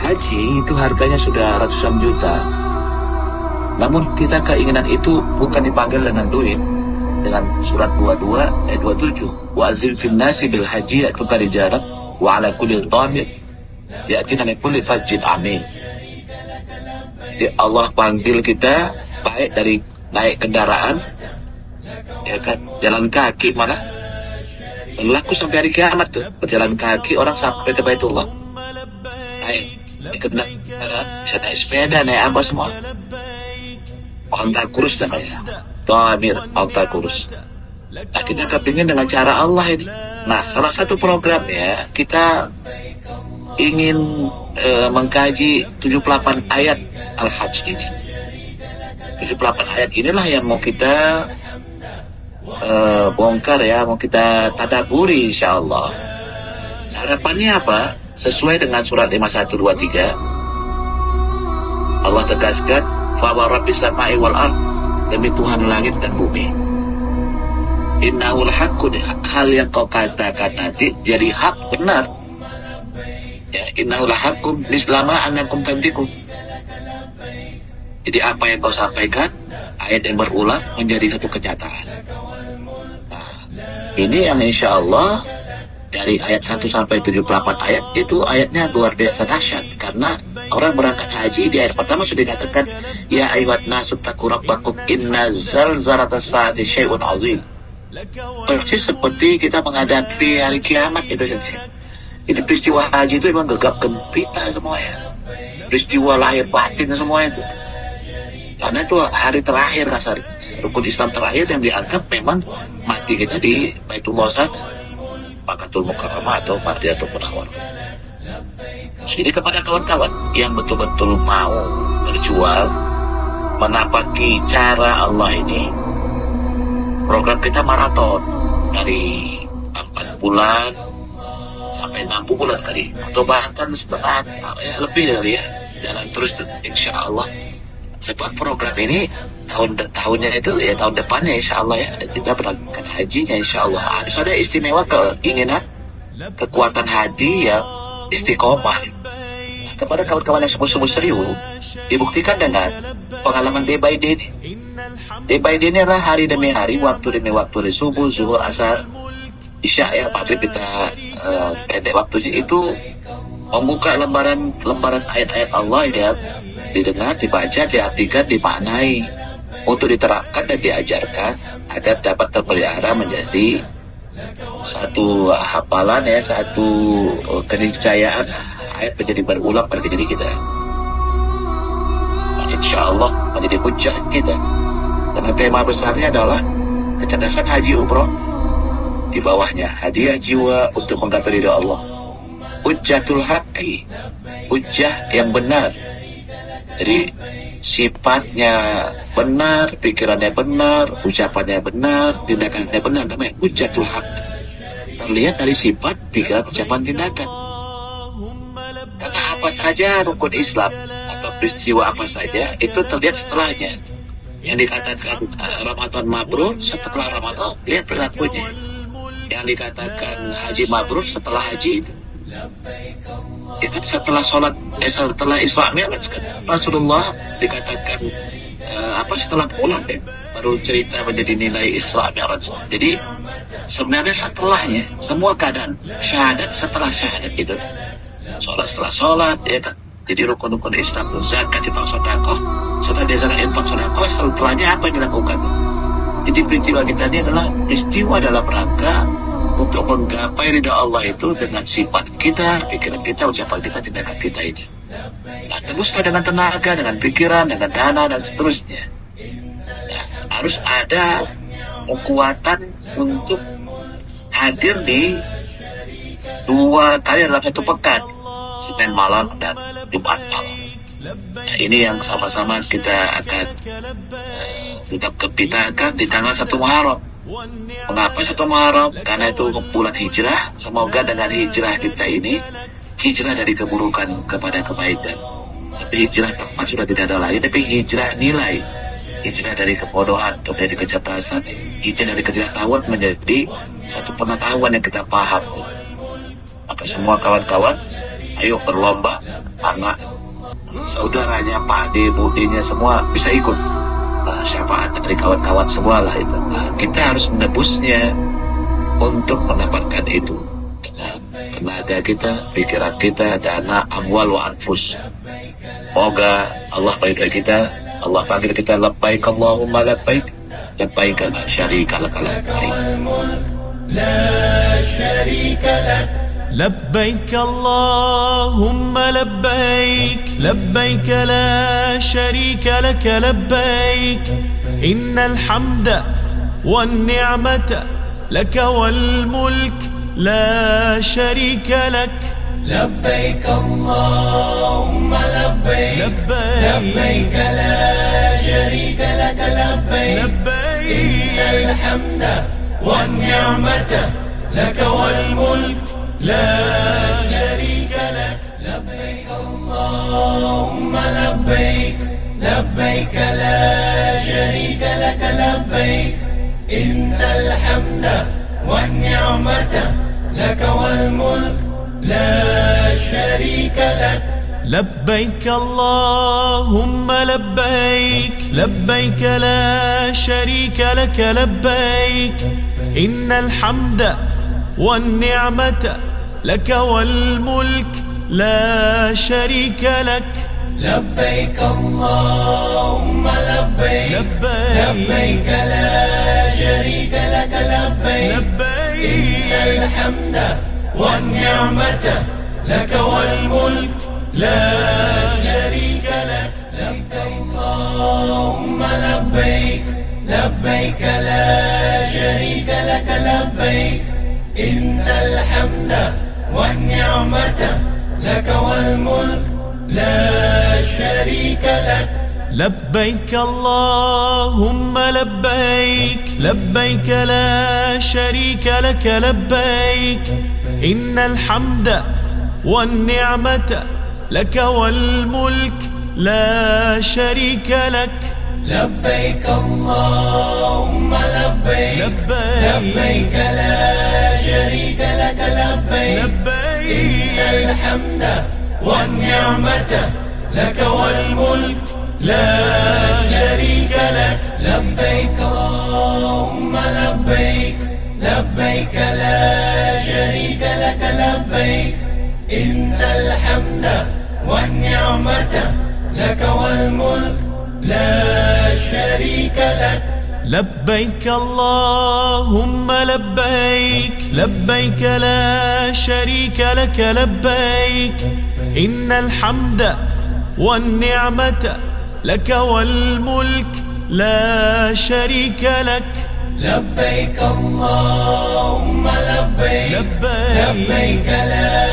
haji itu harganya sudah ratusan juta. Namun kita keinginan itu bukan dipanggil dengan duit, dengan surat 22 ayat 27. Wa azim fin nasi bil haji ya'tuka rijalan wa ala kulli dhamir ya'tina min kulli fajjin amin. Allah panggil kita baik dari naik kendaraan, ya kan, jalan kaki, malah berlaku sampai hari kiamat tuh, berjalan kaki orang sampai ke Baitullah. Naik kendaraan, bisa naik sepeda, naik apa semua. Onta kurus namanya, Dhamir, onta kurus. Nah, kita kepingin dengan cara Allah ini. Nah, salah satu programnya kita ingin mengkaji 78 ayat Al-Hajj ini. 78 ayat inilah yang mau kita bongkar ya, mau kita tadaburi insyaallah. Harapannya apa? Sesuai dengan surat 5123, Allah tegaskan, fa wa rabbis samai wal ard, demi Tuhan langit dan bumi. Innahul haqqun, hal yang kau katakan nanti jadi hak, benar. Ya, innahul haqqun mislama annakum tantiqun. Jadi apa yang kau sampaikan, ayat yang berulang menjadi satu kenyataan. Nah, ini yang insya Allah dari ayat 1 sampai 78 ayat itu ayatnya luar biasa dahsyat. Karena orang berangkat haji di ayat pertama sudah dikatakan, ya ayyuhan nasu taqu rabbakum inna zalzalatas saati syai'un azim. Persis seperti kita menghadapi hari kiamat itu. Ini peristiwa haji itu memang gegap gempita semua ya. Peristiwa lahir batin semua itu. Karena itu hari terakhir kasar, rukun Islam terakhir yang dianggap memang mati kita di Baitullah sana, Makkatul Mukarramah atau Madinatul Munawwarah. Jadi kepada kawan-kawan yang betul-betul mau berjuang menapaki cara Allah ini, program kita maraton dari 4 bulan sampai 60 bulan kali, atau bahkan setengah ya, lebih dari ya, jalan terus insya Allah. Sebab program ini tahunnya itu ya tahun depannya insya Allah ya kita berangkat hajinya insya Allah. Harus ada istimewa keinginan, kekuatan hati yang istiqomah. Kepada kawan-kawan yang sungguh-sungguh serius, dibuktikan dengan pengalaman day by day ini. Day by day ini adalah hari demi hari, waktu demi waktu, dari subuh, zuhur, asar, isya ya, maghrib kita pendek waktunya itu membuka lembaran ayat-ayat Allah ya, didengar, dibaca, diartikan, dimaknai untuk diterapkan dan diajarkan agar dapat terpelihara menjadi satu hafalan ya, satu keniscayaan, ayat menjadi berulang pada diri kita. Insya Allah menjadi hujjah kita. Karena tema besarnya adalah kecerdasan haji umroh, di bawahnya hadiah jiwa untuk menggapai ridha Allah. Hujjatul haqqi, hujjah yang benar. Jadi sifatnya benar, pikirannya benar, ucapannya benar, tindakannya benar, namanya hujjatul haq. Terlihat dari sifat, pikiran, ucapan, tindakan. Karena apa saja rukun Islam atau peristiwa apa saja itu terlihat setelahnya. Yang dikatakan Ramadan mabrur, setelah Ramadan lihat perilakunya. Yang dikatakan haji mabrur setelah haji itu. Ya kan, setelah sholat, setelah Isra Mi'raj kan Rasulullah dikatakan setelah pulang ya, baru cerita menjadi nilai Isra Mi'raj. Jadi sebenarnya setelahnya semua keadaan syahadat, setelah syahadat itu sholat, setelah sholat ya kan, jadi rukun-rukun Islam, zakat, infak, sedekah, setelah dia zakat, infak, sedekah, setelahnya apa yang dilakukan. Jadi peristiwa kita ini adalah peristiwa dalam rangka untuk menggapai ridha Allah itu dengan sifat kita, pikiran kita, ucapan kita, tindakan kita ini. Nah, teruslah dengan tenaga, dengan pikiran, dengan dana, dan seterusnya. Nah, harus ada kekuatan untuk hadir di 2 kali dalam 1 pekan, Senin malam dan Jumat malam. Nah, ini yang sama-sama kita akan tetap kepitakan di tanggal 1 Muharram. Mengapa 1 Muharram? Karena itu bulan hijrah. Semoga dengan hijrah kita ini, hijrah dari keburukan kepada kebaikan. Tapi hijrah tempat sudah tidak ada lagi, tapi hijrah nilai, hijrah dari kebodohan atau dari kecerdasan, hijrah dari ketidaktahuan menjadi satu pengetahuan yang kita paham. Maka semua kawan-kawan, ayo berlomba, anak, saudaranya, pak ade, budenya semua bisa ikut. Syafaat dari kawan-kawan semua lah itu. Kita harus menebusnya untuk mendapatkan itu dengan tenaga kita, pikiran kita, dana, amwal wa anfus. Semoga Allah panggil kita, Allah panggil kita labbaik Allahumma labbaik, labbaik la syarika lak labbaik. لا شريك لك لبيك اللهم لبيك لبيك لا شريك لك لبيك إن الحمد والنعمة لك والملك لا شريك لك لبيك اللهم لبيك لبيك لا شريك لك لبيك إن الحمد والنعمة لك والملك لا شريك لك لبيك اللهم لبيك لبيك لا شريك لك لبيك إن الحمد والنعمة لك والملك لا شريك لك لبيك اللهم لبيك لبيك لا شريك لك لبيك إن الحمد والنعمة لك والملك لا شريك لك لبيك اللهم لبيك لبيك لا شريك لك لبيك إن الحمد والنعمة لك والملك لا شريك لك لبيك اللهم لبيك لبيك لا شريك لك لبيك إن الحمد والنعمة لك والملك لا شريك لك لبيك اللهم لبيك لبيك لا شريك لك لبيك إن الحمد والنعمة لك والملك لا شريك لك لبيك اللهم لبيك لبيك لا شريك لك لبيك إن الحمد والنعمة لك والملك لا شريك لك لبيك اللهم لبيك لبيك لا شريك لك لبيك إن الحمد والنعمة لك والملك لا شريك لك لبيك اللهم لبيك لبيك لا شريك لك لبيك إن الحمد والنعمة لك والملك لا شريك لك لبيك اللهم لبيك لبيك لا